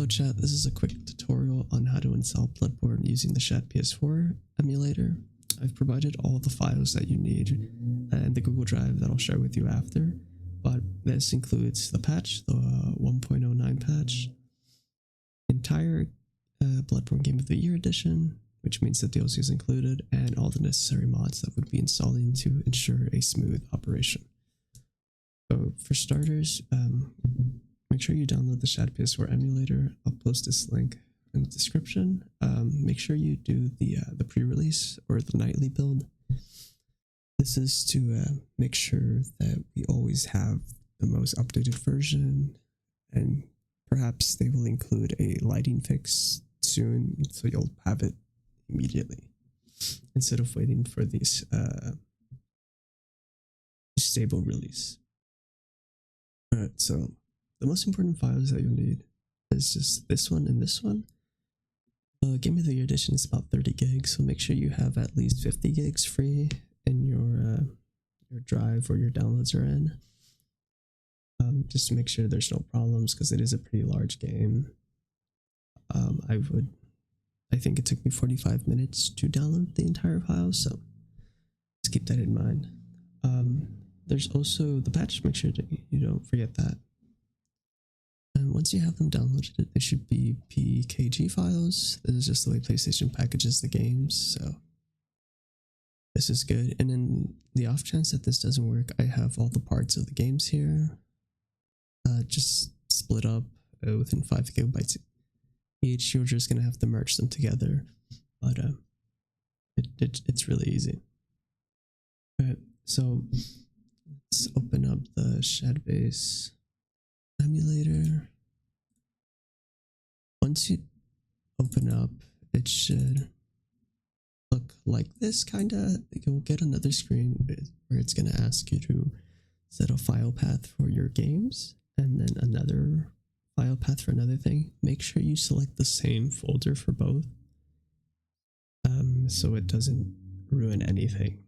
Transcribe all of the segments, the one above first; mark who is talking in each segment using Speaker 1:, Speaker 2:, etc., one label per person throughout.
Speaker 1: Hello chat, this is a quick tutorial on how to install Bloodborne using the Shad PS4 emulator. I've provided all the files that you need in the Google Drive that I'll share with you after, but this includes the patch, the 1.09 patch, entire Bloodborne Game of the Year edition, which means the DLC is included, and all the necessary mods that would be installing to ensure a smooth operation. So for starters, make sure you download the Shad PS4 emulator. I'll post this link in the description. Make sure you do the pre-release or the nightly build. This is to make sure that we always have the most updated version, and perhaps they will include a lighting fix soon, so you'll have it immediately instead of waiting for this stable release. Alright, so the most important files that you'll need is just this one and this one. Game of the Year edition is about 30 gigs, so make sure you have at least 50 gigs free in your drive or your downloads are in. Just to make sure there's no problems, because it is a pretty large game. I think it took me 45 minutes to download the entire file, so let's keep that in mind. There's also the patch, make sure that you don't forget that. And once you have them downloaded, they should be PKG files. This is just the way PlayStation packages the games, so this is good. And in the off chance that this doesn't work, I have all the parts of the games here, just split up within 5 gigabytes each. You're just gonna have to merge them together, but it's really easy. Alright, so let's open up the Shadbase emulator. Once you open up, it should look like this, kinda. You'll get another screen where it's gonna ask you to set a file path for your games, and then another file path for another thing. Make sure you select the same folder for both, so it doesn't ruin anything.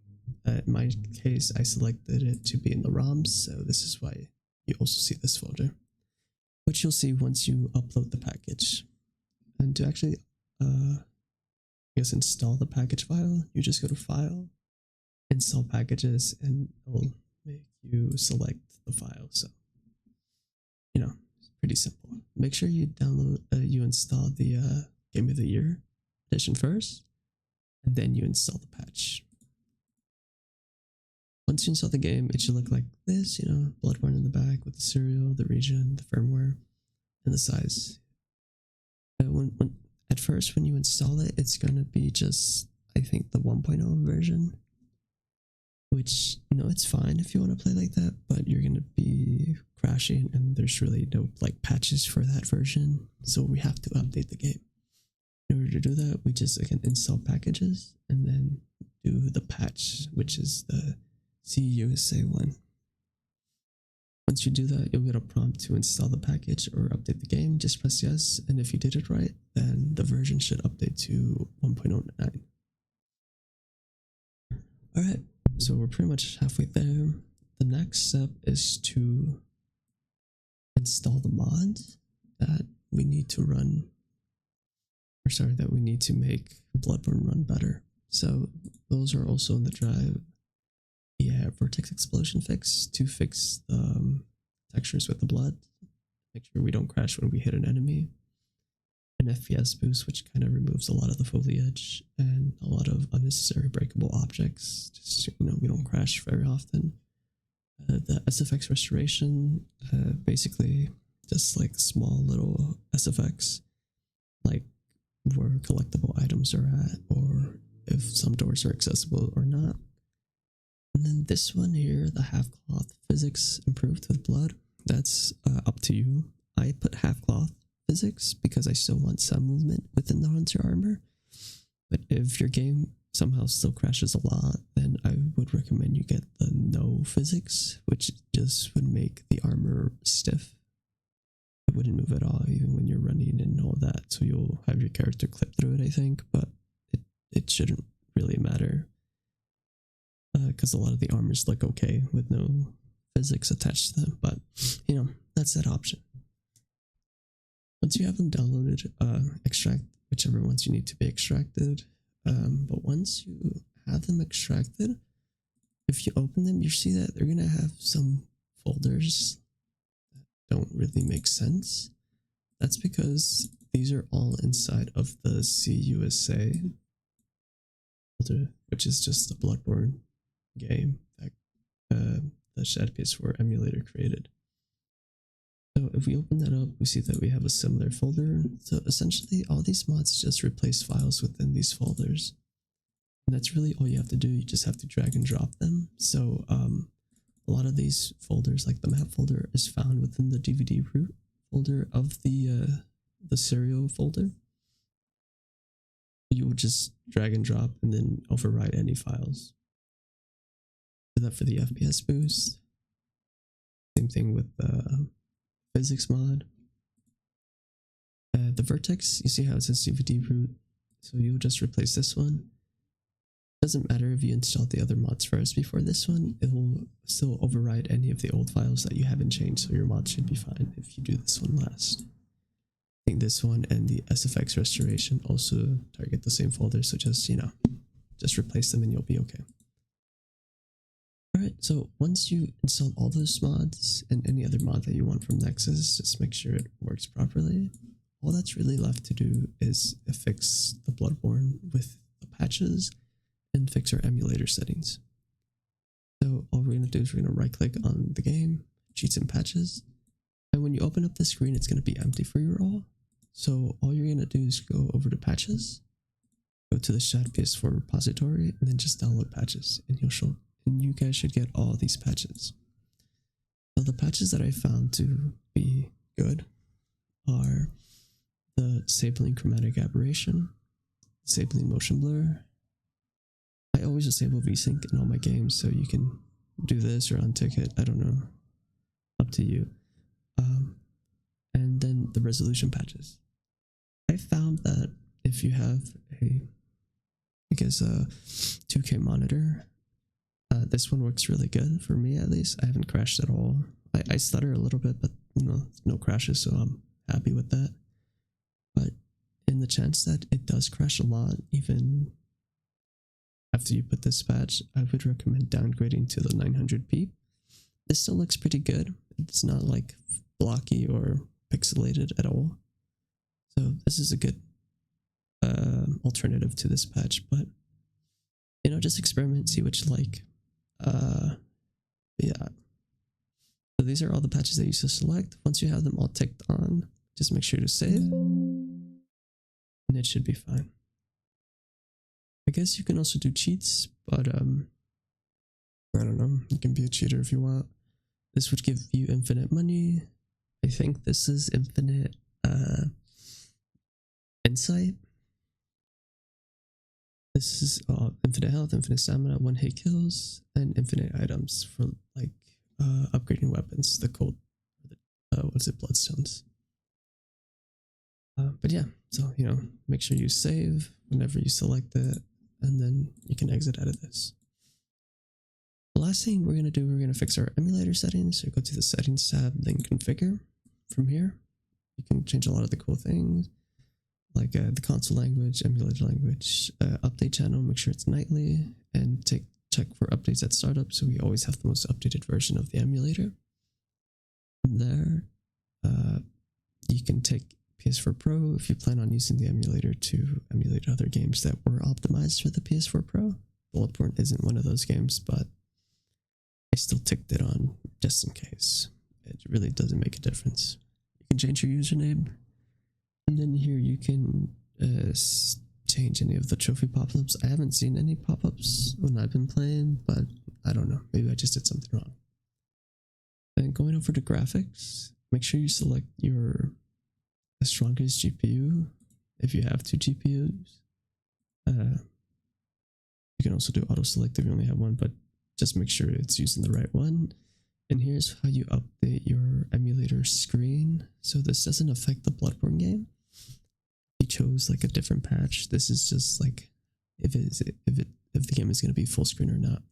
Speaker 1: In my case, I selected it to be in the ROMs, so this is why you also see this folder, which you'll see once you upload the package. And to actually, install the package file, you just go to File, Install Packages, and it'll make you select the file. So, it's pretty simple. Make sure you download, you install the Game of the Year edition first, and then you install the patch. Once you install the game, it should look like this, Bloodborne in the back with the serial, the region, the firmware, and the size. At first, when you install it, it's going to be just, I think, the 1.0 version, which, it's fine if you want to play like that, but you're going to be crashing, and there's really no, patches for that version, so we have to update the game. In order to do that, we just, again, install packages, and then do the patch, which is the CUSA one. Once you do that, you'll get a prompt to install the package or update the game. Just press yes, and if you did it right, then the version should update to 1.09. Alright, so we're pretty much halfway there. The next step is to install the mods that we need to run, that we need to make Bloodborne run better. So those are also in the drive. Yeah, Vertex Explosion fix to fix the textures with the blood. Make sure we don't crash when we hit an enemy. An FPS boost, which kind of removes a lot of the foliage and a lot of unnecessary breakable objects, just so we don't crash very often. The SFX restoration, basically just small little SFX, where collectible items are at, or if some doors are accessible or not. And then this one here, the half cloth physics improved with blood, that's up to you. I put half cloth physics because I still want some movement within the hunter armor. But if your game somehow still crashes a lot, then I would recommend you get the no physics, which just would make the armor stiff. It wouldn't move at all, even when you're running and all that. So you'll have your character clip through it, I think, but it shouldn't really matter. Because a lot of the armors look okay with no physics attached to them, but that's that option. once you have them downloaded, extract whichever ones you need to be extracted. But once you have them extracted, if you open them, you see that they're gonna have some folders that don't really make sense. That's because these are all inside of the CUSA folder, which is just a Bloodborne game that the Shed PS4 emulator created. So if we open that up, we see that we have a similar folder. So essentially all these mods just replace files within these folders. And that's really all you have to do. You just have to drag and drop them. So a lot of these folders, like the map folder, is found within the DVD root folder of the serial folder. You would just drag and drop and then overwrite any files. Do that for the FPS boost. Same thing with the physics mod. The vertex, you see how it says DVD root, so you'll just replace this one. Doesn't matter if you installed the other mods first before this one, it will still override any of the old files that you haven't changed, so your mod should be fine if you do this one last. I think this one and the SFX restoration also target the same folder, so just, you know, just replace them and you'll be okay. Alright, so once you install all those mods and any other mod that you want from Nexus, just make sure it works properly. All that's really left to do is fix the Bloodborne with the patches and fix our emulator settings. So all we're going to do is we're going to right click on the game, cheats and patches, and when you open up the screen it's going to be empty for you all. So all you're going to do is go over to patches, go to the Shed PS4 repository, and then just download patches, and you guys should get all these patches. So the patches that I found to be good are the disabling chromatic aberration, disabling motion blur. I always disable VSync in all my games, so you can do this or untick it, I don't know, up to you. And then the resolution patches. I found that if you have a 2K monitor, this one works really good for me, at least. I haven't crashed at all. I stutter a little bit, but you know, no crashes, so I'm happy with that. But in the chance that it does crash a lot, even after you put this patch, I would recommend downgrading to the 900p. This still looks pretty good. It's not like blocky or pixelated at all. So this is a good alternative to this patch, but you know, just experiment, see what you like. Yeah. So these are all the patches that you should select. Once you have them all ticked on, just make sure to save, and it should be fine. I guess you can also do cheats, but I don't know, you can be a cheater if you want. This would give you infinite money. I think this is infinite insight. This is infinite health, infinite stamina, one hit kills, and infinite items for like upgrading weapons, the cold, what's it, bloodstones. But yeah, so you know, make sure you save whenever you select it, and then you can exit out of this. The last thing we're going to do, we're going to fix our emulator settings. So go to the settings tab, then configure. From here, you can change a lot of the cool things, like the console language, emulator language, update channel, make sure it's nightly, and check for updates at startup, so we always have the most updated version of the emulator. From there, you can take PS4 Pro if you plan on using the emulator to emulate other games that were optimized for the PS4 Pro. Bloodborne isn't one of those games, but I still ticked it on just in case. It really doesn't make a difference. You can change your username, and then here you can change any of the trophy pop-ups. I haven't seen any pop-ups when I've been playing, but I don't know. Maybe I just did something wrong. Then going over to graphics, make sure you select your strongest GPU if you have 2 GPUs. You can also do auto select if you only have one, but just make sure it's using the right one. And here's how you update your emulator screen. So this doesn't affect the Bloodborne game. You chose like a different patch. This is just like if the game is going to be full screen or not.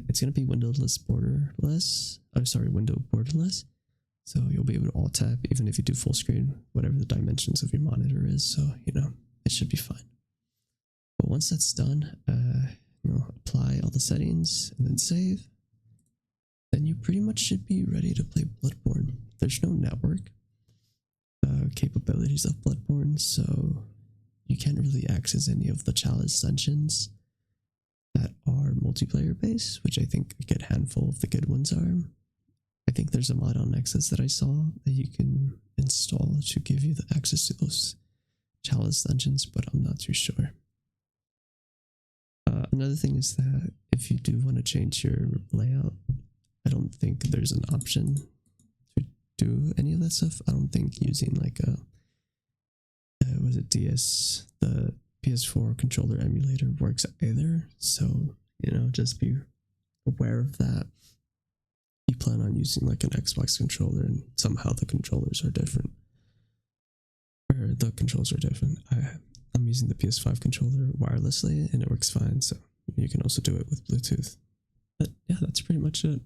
Speaker 1: It's going to be windowless borderless. Oh, sorry, window borderless. So you'll be able to alt tab even if you do full screen, whatever the dimensions of your monitor is. So, you know, it should be fine. But once that's done, you know, apply all the settings and then save. Then you pretty much should be ready to play Bloodborne. There's no network capabilities of Bloodborne, so you can't really access any of the Chalice dungeons that are multiplayer based, which I think a good handful of the good ones are. I think there's a mod on Nexus that I saw that you can install to give you the access to those Chalice dungeons, but I'm not too sure. Another thing is that if you do want to change your layout, I don't think there's an option to do any of that stuff. I don't think using like a was it the PS4 controller emulator works either. So, you know, just be aware of that. You plan on using like an Xbox controller and somehow the controllers are different. Or the controls are different. I'm using the PS5 controller wirelessly and it works fine, so you can also do it with Bluetooth. But yeah, that's pretty much it.